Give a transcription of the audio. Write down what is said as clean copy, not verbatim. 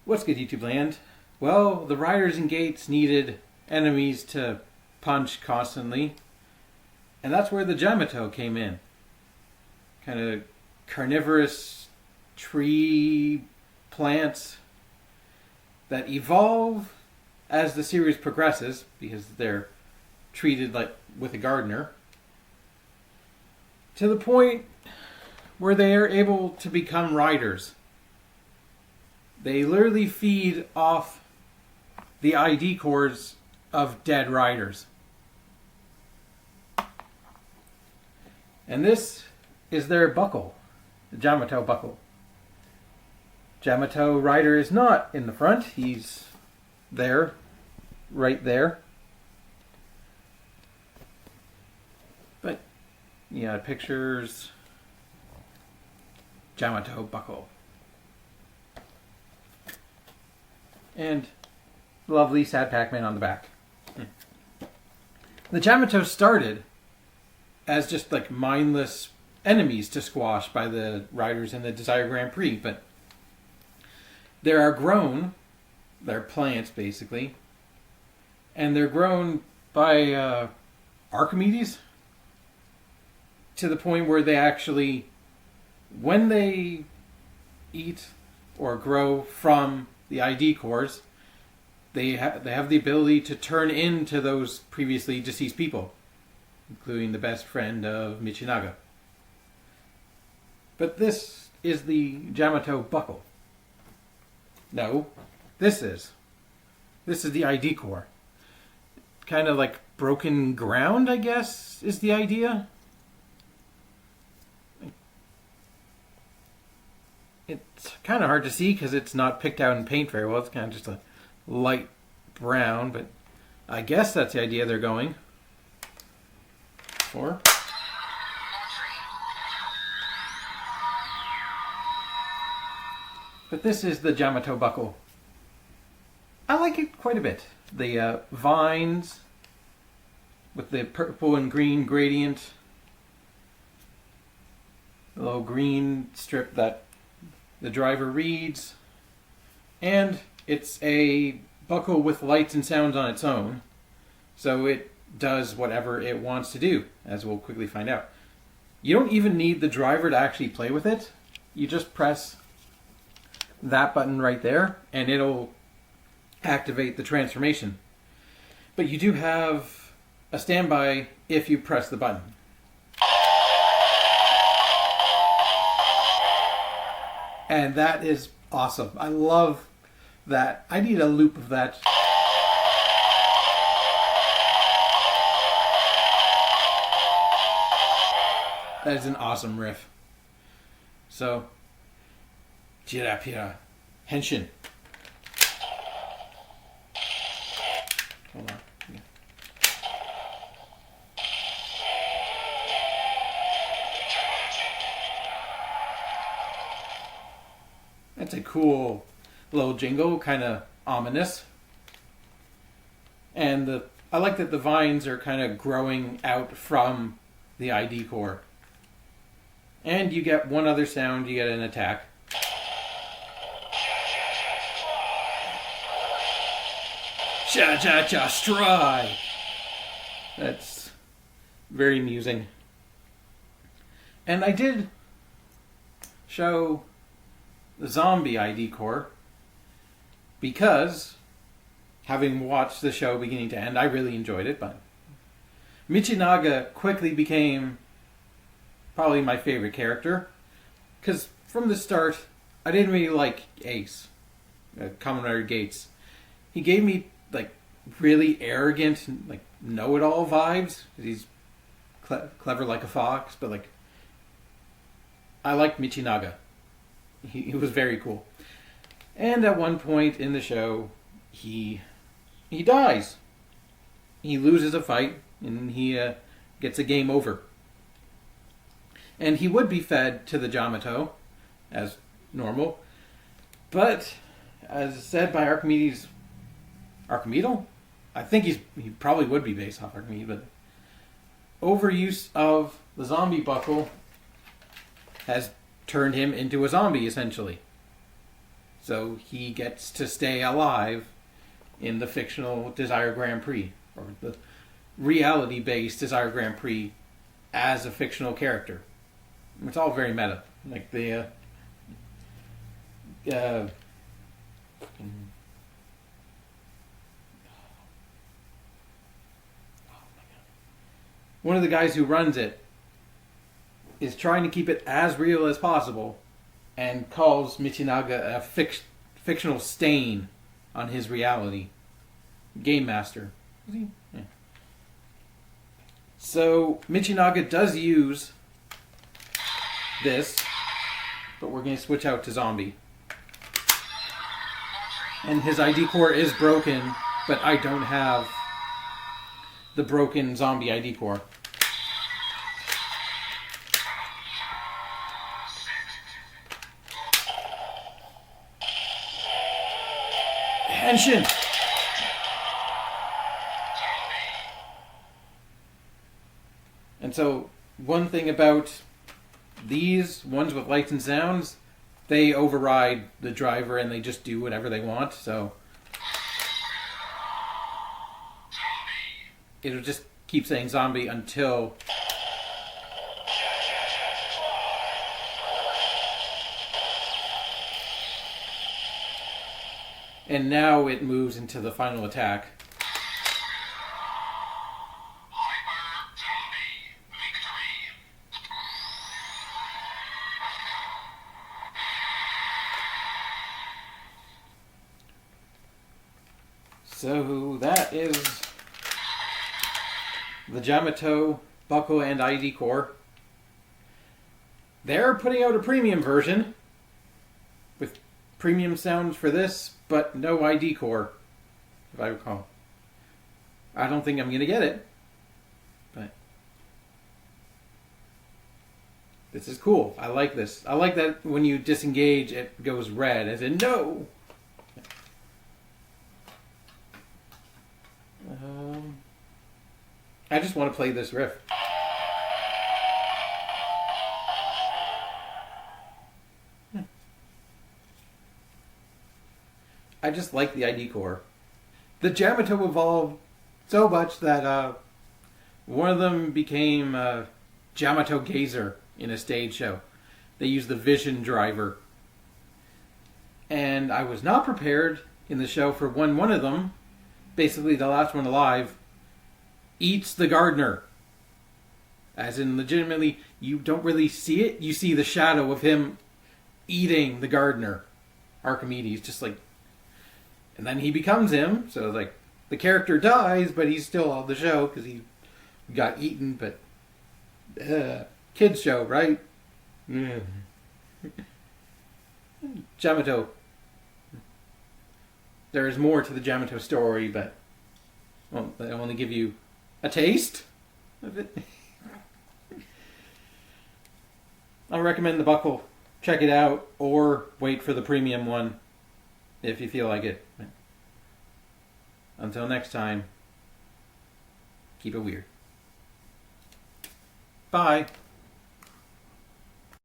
What's good, YouTube land? Well, the Riders and Gates needed enemies to punch constantly, and that's where the Jyamato came in. Kind of carnivorous tree plants that evolve as the series progresses because they're treated like with a gardener, to the point where they are able to become riders. They literally feed off the ID cores of dead riders. And this is their buckle, the Jyamato buckle. Jyamato rider is not in the front, he's there, right there. But, yeah, pictures, Jyamato buckle. And lovely sad Pac-Man on the back. The Jyamato started as just like mindless enemies to squash by the riders in the Desire Grand Prix, but they're plants basically, and they're grown by Archimedes to the point where they actually, when they eat or grow from the ID cores, they have the ability to turn into those previously deceased people, including the best friend of Michinaga. But this is the Jyamato buckle. No, this is the ID core. Kind of like broken ground, I guess, is the idea. It's kind of hard to see because it's not picked out in paint very well. It's kind of just a light brown, but I guess that's the idea they're going for. But this is the Jyamato buckle. I like it quite a bit. The vines with the purple and green gradient. The little green strip that the driver reads. And it's a buckle with lights and sounds on its own. So it does whatever it wants to do, as we'll quickly find out. You don't even need the driver to actually play with it. You just press that button right there, and it'll activate the transformation. But you do have a standby if you press the button. And that is awesome. I love that. I need a loop of that. That is an awesome riff. So, Jirapira Henshin. Hold on. Yeah. That's a cool little jingle, kind of ominous. And I like that the vines are kind of growing out from the ID core. And you get one other sound, you get an attack. Cha-cha-cha strike! That's very amusing. And I did show the zombie ID core because, having watched the show beginning to end, I really enjoyed it, but Michinaga quickly became probably my favorite character, because from the start, I didn't really like Ace, Kamen Rider Gates. He gave me like really arrogant, like know-it-all vibes. He's clever like a fox, but like I liked Michinaga. He was very cool. And at one point in the show, he dies. He loses a fight, and he gets a game over. And he would be fed to the Jyamato, as normal. But, as said by Archimedes... Archimedal? I think he probably would be based off Archimedes, but overuse of the zombie buckle has turned him into a zombie, essentially. So he gets to stay alive in the fictional Desire Grand Prix, or the reality-based Desire Grand Prix, as a fictional character. It's all very meta. Like the one of the guys who runs it is trying to keep it as real as possible, and calls Michinaga a fictional stain on his reality. Game Master. Is he? Yeah. So Michinaga does use this, but we're going to switch out to zombie. And his ID core is broken, but I don't have the broken zombie ID core. Henshin! And so, one thing about these ones with lights and sounds, they override the driver and they just do whatever they want, so it'll just keep saying zombie until and now it moves into the final attack. So that is the Jyamato Buckle and ID core. They're putting out a premium version with premium sounds for this, but no ID core, if I recall. I don't think I'm going to get it, but this is cool. I like this. I like that when you disengage, it goes red, as in no! I just want to play this riff. I just like the ID core. The Jyamato evolved so much that one of them became Jyamato Gazer in a stage show. They used the Vision driver. And I was not prepared in the show for when one of them, basically the last one alive, eats the gardener. As in, legitimately, you don't really see it. You see the shadow of him eating the gardener. Archimedes, just like... And then he becomes him, so like, the character dies, but he's still on the show, because he got eaten, but... kids show, right? Jyamato. There is more to the Jyamato story, but... Well, I only give you a taste of it. I recommend the Buckle. Check it out, or wait for the premium one if you feel like it. Until next time, keep it weird. Bye.